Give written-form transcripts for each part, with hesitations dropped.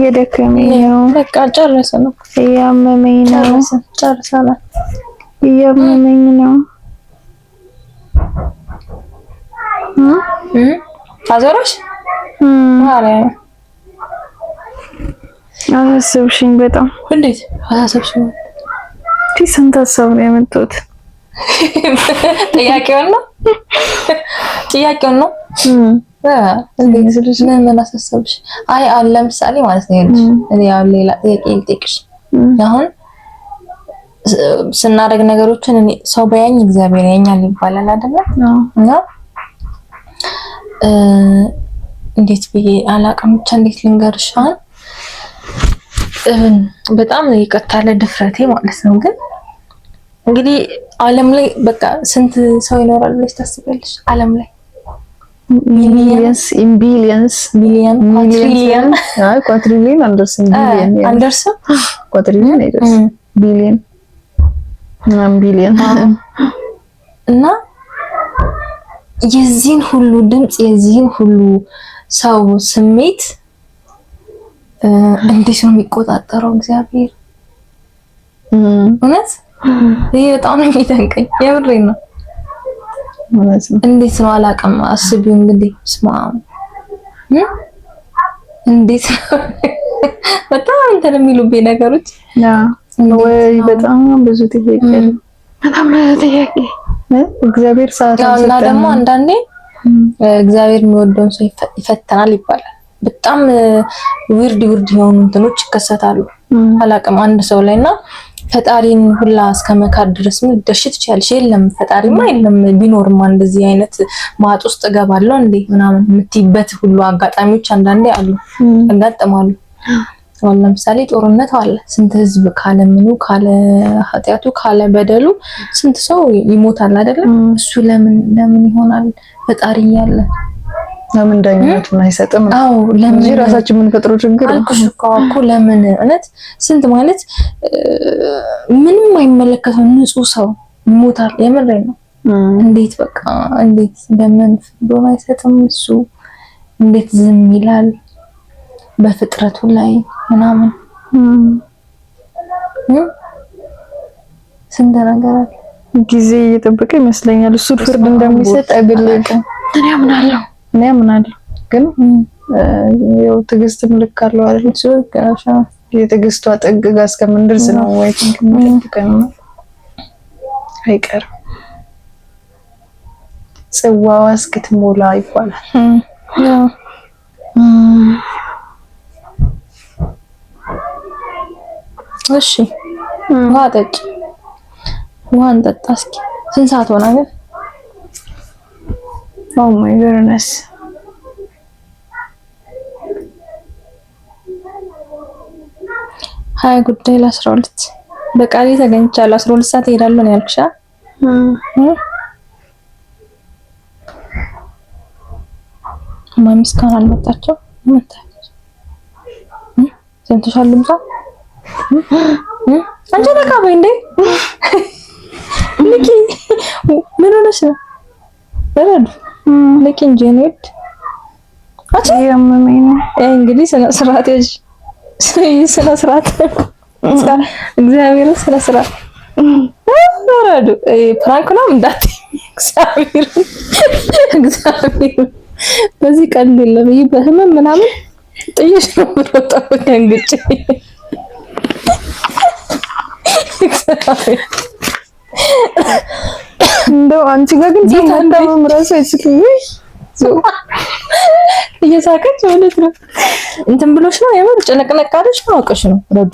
የደከመኝ ነው። በቃ ጨርሰን ነው። እያመመኝ ነው። ጨርሰናል። እያመመኝ ነው። አዞረሽ ማርያም አሰብሽኝ በጣም። እንዴት አሰብሽኝ? ስንት ሀሳብ ነው ያመጣሁት። ጥያቄውን ነው እንዴት ምን አሳሰብሽ? አይ አሁን ለምሳሌ ማለት ነው ይልሽ እኔ ያው ሌላ ጥያቄ ልጠይቅሽ። አሁን ስናደርግ ነገሮችን እኔ ሰው በያኝ እግዚአብሔር ያኛል ይባላል አይደለ? እና እንዴት ብዬ አላውቅም ብቻ እንዴት ልንገርሽ? አሁን በጣም ይቅርታ ለድፍረቴ ማለት ነው። ግን እንግዲህ ዓለም ላይ በቃ ስንት ሰው ይኖራል ብለሽ ታስቢያለሽ? ዓለም ላይ ሚሊየንስ ኢን ቢሊየንስ ትሪሊየን ኳትሪሊየን አንደርስም ቢሊየን አንደርስም ኳትሪሊየን አይደርስም ቢሊየን ቢሊየን እና የዚህን ሁሉ ድምጽ የዚህን ሁሉ ሰው ስሜት እንዴት ነው የሚቆጣጠረው እግዚአብሔር? እውነት ይሄ በጣም ነው የሚደንቀኝ። የምሬን ነው። እንዴት ነው አላውቅም። አስቢው እንግዲህ ስማ እንዴት በጣም እንትን የሚሉብኝ ነገሮች ወይ በጣም ብዙ ጥያቄ እግዚአብሔር ሰዓት እና ደግሞ አንዳንዴ እግዚአብሔር የሚወደውን ሰው ይፈተናል ይባላል። በጣም ውርድ የሆኑ እንትኖች ይከሰታሉ። አላውቅም አንድ ሰው ላይና ፈጣሪን ሁላ እስከመካድ ድረስ ምን ደሽት ይችላል። የለም ፈጣሪማ የለም ቢኖርማ እንደዚህ አይነት ማጥ ውስጥ እገባለሁ እንዴ ምናምን የምትይበት ሁሉ አጋጣሚዎች አንዳንዴ አሉ ያጋጥማሉ። አሁን ለምሳሌ ጦርነት አለ። ስንት ህዝብ ካለ ምኑ ካለ ኃጢያቱ ካለ በደሉ ስንት ሰው ይሞታል አይደለ? እሱ ለምን ይሆናል ፈጣሪ ያለ ለምን ዳኝነቱን አይሰጥም? አዎ ለምን ራሳችን የምንፈጥረው ችግር አልኩሽ እኮ ለምን እውነት ስንት ማለት ምንም አይመለከተው ንጹህ ሰው ይሞታል። የምሬን ነው። እንዴት በቃ እንዴት ለምን ፍርዱን አይሰጥም? እሱ እንዴት ዝም ይላል በፍጥረቱ ላይ ምናምን? ስንት ነገር አለ። ጊዜ እየጠበቀ ይመስለኛል እሱ ፍርድ እንደሚሰጥ አይበለቅም። እኔ አምናለሁ ግን ያው ትዕግስትም ልክ አለው አይደል? እሱ ጋሻ የትዕግስቷ ጥግ ጋር እስከምንደርስ ነው ወይ ከምን አይቀርም ጽዋዋ እስክትሞላ ይባላል። እሺ ውሃ ጠጭ። ውሃ እንጠጣ እስኪ። ስንት ሰዓት ሆነ ግን? ኦ ማይ ጎድነስ ሀያ ጉዳይ ለ12 በቃሌ ተገኝቻለሁ። 12 ሰዓት እሄዳለሁ ነው ያልኩሽ። ማሚ እስካሁን አልመጣችም። መጣች ሰንተሻል ልምጣ አንቺ ነካበይ እንዴ ንኪ ምን ሆነሽ ነው? በረድ ንኪ እንጂ ነው አቺ ያመመኝ ነው። እንግዲህ ስነ ስርዓት ስነ ስርዓት እግዚአብሔር ስነ ስርዓት በረድ ፕራንክ ነው እንዳት እግዚአብሔር በዚህ ቀን የለም። ይሄ በህመም ምናምን ጥይሽ ነው የምትወጣው ከእንግጭ እንደው አንቺ ጋር ግን ታንታም ራሱ አይስክኝ እየሳቀች ማለት ነው። እንትን ብሎሽ ነው የምር ጨነቅነቅ አለሽ ነው አውቀሽ ነው ረዱ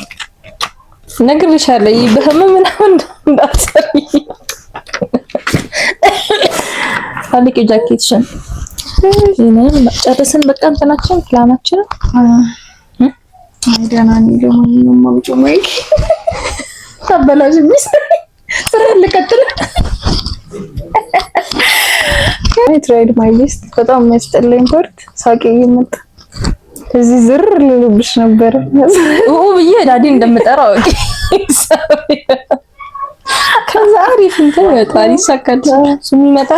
ነግሬሻለሁ። ይሄ በህመም ምናምን እንዳትሰሪ ታዲያ ጃኬትሽን ጨርስን በቃ እንትናችን ፕላናችን አይደና ነው ደግሞ ማውጭ ማይ ታበላሽ ሚስ ስራ ልቀጥል። I tried my best። በጣም የሚያስጠላኝ ፓርት ሳቄ እየመጣ እዚህ ዝር ልልብሽ ነበር ብዬ ዳዲ እንደምጠራው ከዛ አሪፍ እንትን ይወጣል ይሳካል። እሱ የሚመጣ